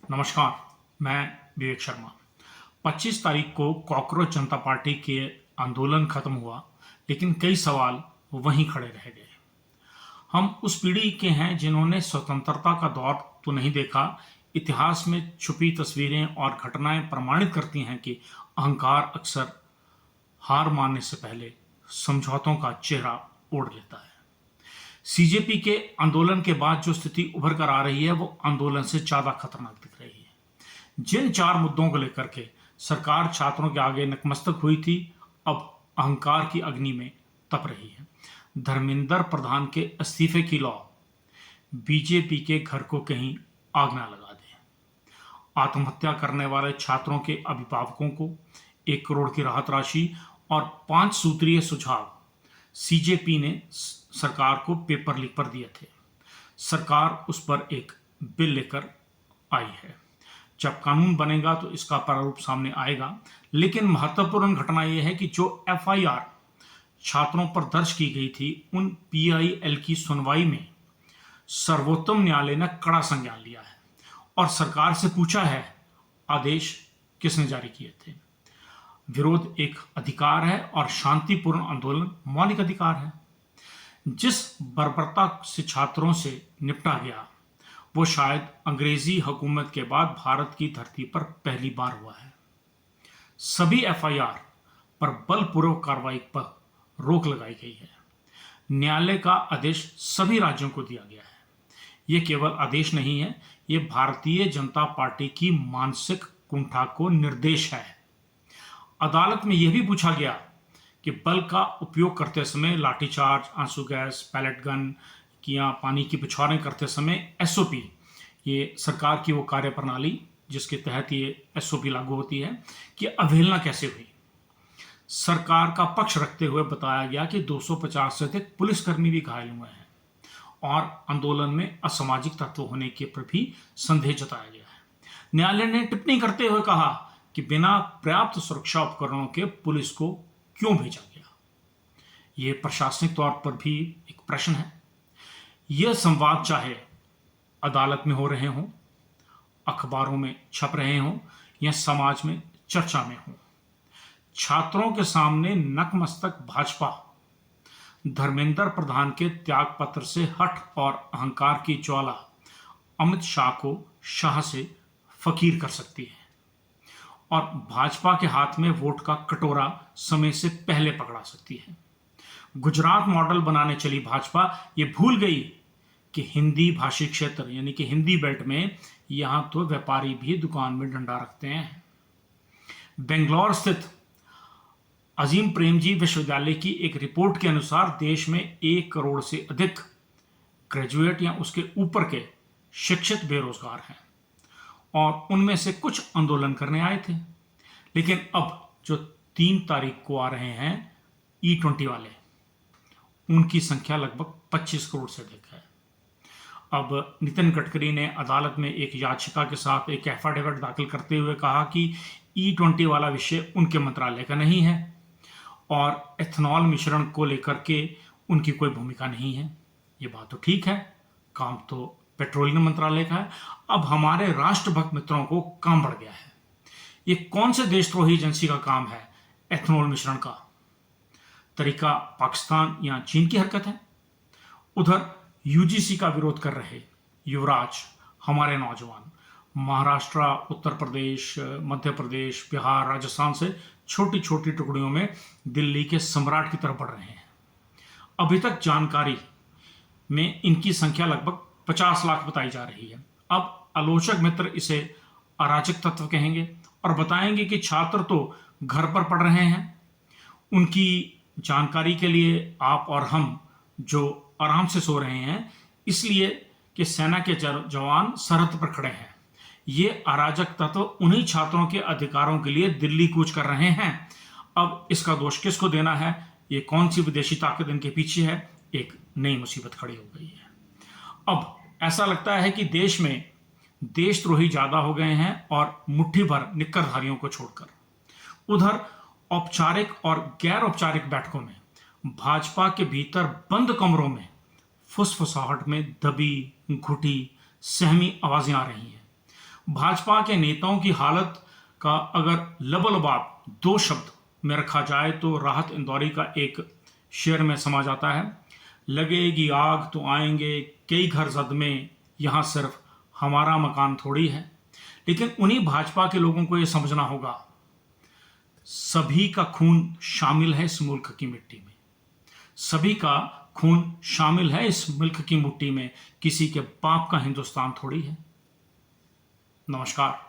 नमस्कार, मैं विवेक शर्मा। 25 तारीख को कॉकरोच जनता पार्टी के आंदोलन खत्म हुआ, लेकिन कई सवाल वहीं खड़े रह गए। हम उस पीढ़ी के हैं जिन्होंने स्वतंत्रता का दौर तो नहीं देखा। इतिहास में छुपी तस्वीरें और घटनाएं प्रमाणित करती हैं कि अहंकार अक्सर हार मानने से पहले समझौतों का चेहरा ओढ़ लेता है। सीजेपी के आंदोलन के बाद जो स्थिति उभर कर आ रही है वो आंदोलन से ज्यादा खतरनाक दिख रही है। जिन 4 मुद्दों को लेकर के सरकार छात्रों के आगे नतमस्तक हुई थी, अब अहंकार की अग्नि में तप रही है। धर्मेंद्र प्रधान के इस्तीफे की लौ बीजेपी के घर को कहीं आग ना लगा दे। आत्महत्या करने वाले छात्रों के अभिभावकों को 1 करोड़ की राहत राशि और 5 सूत्रीय सुझाव सीजेपी ने सरकार को पेपर लीक पर दिए थे। सरकार उस पर एक बिल लेकर आई है। जब कानून बनेगा तो इसका प्रारूप सामने आएगा, लेकिन महत्वपूर्ण घटना यह है कि जो एफआईआर छात्रों पर दर्ज की गई थी, उन पीआईएल की सुनवाई में सर्वोच्च न्यायालय ने कड़ा संज्ञान लिया है और सरकार से पूछा है आदेश किसने जारी किए थे। विरोध एक अधिकार है और शांतिपूर्ण आंदोलन मौलिक अधिकार है। जिस बर्बरता से छात्रों से निपटा गया वो शायद अंग्रेजी हुकूमत के बाद भारत की धरती पर पहली बार हुआ है। सभी एफआईआर पर बलपूर्वक कार्रवाई पर रोक लगाई गई है। न्यायालय का आदेश सभी राज्यों को दिया गया है। ये केवल आदेश नहीं है, ये भारतीय जनता पार्टी की मानसिक कुंठा को निर्देश है। अदालत में यह भी पूछा गया कि बल का उपयोग करते समय लाठीचार्ज, आंसू गैस, पैलेट गन या पानी की बौछारें करते समय एसओपी, ये सरकार की वो कार्यप्रणाली जिसके तहत ये एसओपी लागू होती है, कि अवहेलना कैसे हुई। सरकार का पक्ष रखते हुए बताया गया कि 250 से अधिक पुलिसकर्मी भी घायल हुए हैं और आंदोलन में असामाजिक तत्व होने के पर भी संदेह जताया गया है। न्यायालय ने टिप्पणी करते हुए कहा कि बिना पर्याप्त सुरक्षा उपकरणों के पुलिस को क्यों भेजा गया। यह प्रशासनिक तौर पर भी एक प्रश्न है। यह संवाद चाहे अदालत में हो रहे हों, अखबारों में छप रहे हों या समाज में चर्चा में हो, छात्रों के सामने नतमस्तक भाजपा धर्मेंद्र प्रधान के त्याग पत्र से हठ और अहंकार की ज्वाला अमित शाह को शाह से फकीर कर सकती है और भाजपा के हाथ में वोट का कटोरा समय से पहले पकड़ा सकती है। गुजरात मॉडल बनाने चली भाजपा ये भूल गई कि हिंदी भाषी क्षेत्र यानी कि हिंदी बेल्ट में यहां तो व्यापारी भी दुकान में डंडा रखते हैं। बेंगलोर स्थित अजीम प्रेमजी विश्वविद्यालय की एक रिपोर्ट के अनुसार देश में 1 करोड़ से अधिक ग्रेजुएट या उसके ऊपर के शिक्षित बेरोजगार हैं और उनमें से कुछ आंदोलन करने आए थे। लेकिन अब जो 3 तारीख को आ रहे हैं E20 वाले, उनकी संख्या लगभग 25 करोड़ से अधिक है। अब नितिन गडकरी ने अदालत में एक याचिका के साथ एक एफिडेविट दाखिल करते हुए कहा कि E20 वाला विषय उनके मंत्रालय का नहीं है और एथनॉल मिश्रण को लेकर के उनकी कोई भूमिका नहीं है। ये बात तो ठीक है, काम तो पेट्रोलियम मंत्रालय का है। अब हमारे राष्ट्रभक्त मित्रों को काम बढ़ गया है। ये कौन से देशद्रोही एजेंसी का काम है एथनॉल मिश्रण का? तरीका पाकिस्तान या चीन की हरकत है। उधर यूजीसी का विरोध कर रहे युवराज, हमारे नौजवान महाराष्ट्र, उत्तर प्रदेश, मध्य प्रदेश, बिहार, राजस्थान से छोटी छोटी टुकड़ियों में दिल्ली के सम्राट की तरफ बढ़ रहे हैं। अभी तक जानकारी में इनकी संख्या लगभग 50 लाख बताई जा रही है। अब आलोचक मित्र इसे अराजक तत्व कहेंगे और बताएंगे कि छात्र तो घर पर पढ़ रहे हैं। उनकी जानकारी के लिए आप और हम जो आराम से सो रहे हैं, इसलिए कि सेना के जवान सरहद पर खड़े हैं। ये अराजक तत्व उन्हीं छात्रों के अधिकारों के लिए दिल्ली कूच कर रहे हैं। अब इसका दोष किसको देना है? ये कौन सी विदेशी ताकत इनके पीछे है? एक नई मुसीबत खड़ी हो गई है। अब ऐसा लगता है कि देश में देशद्रोही ज्यादा हो गए हैं और मुट्ठी भर निक्करधारियों को छोड़कर। उधर औपचारिक और गैर औपचारिक बैठकों में भाजपा के भीतर बंद कमरों में फुसफुसाहट में दबी घुटी सहमी आवाजें आ रही हैं। भाजपा के नेताओं की हालत का अगर लबलबाब दो शब्द में रखा जाए तो राहत इंदौरी का एक शेर में समा जाता है। लगेगी आग तो आएंगे कई घर जद में, यहां सिर्फ हमारा मकान थोड़ी है। लेकिन उन्हीं भाजपा के लोगों को यह समझना होगा, सभी का खून शामिल है इस मुल्क की मिट्टी में, सभी का खून शामिल है इस मुल्क की मिट्टी में, किसी के बाप का हिंदुस्तान थोड़ी है। नमस्कार।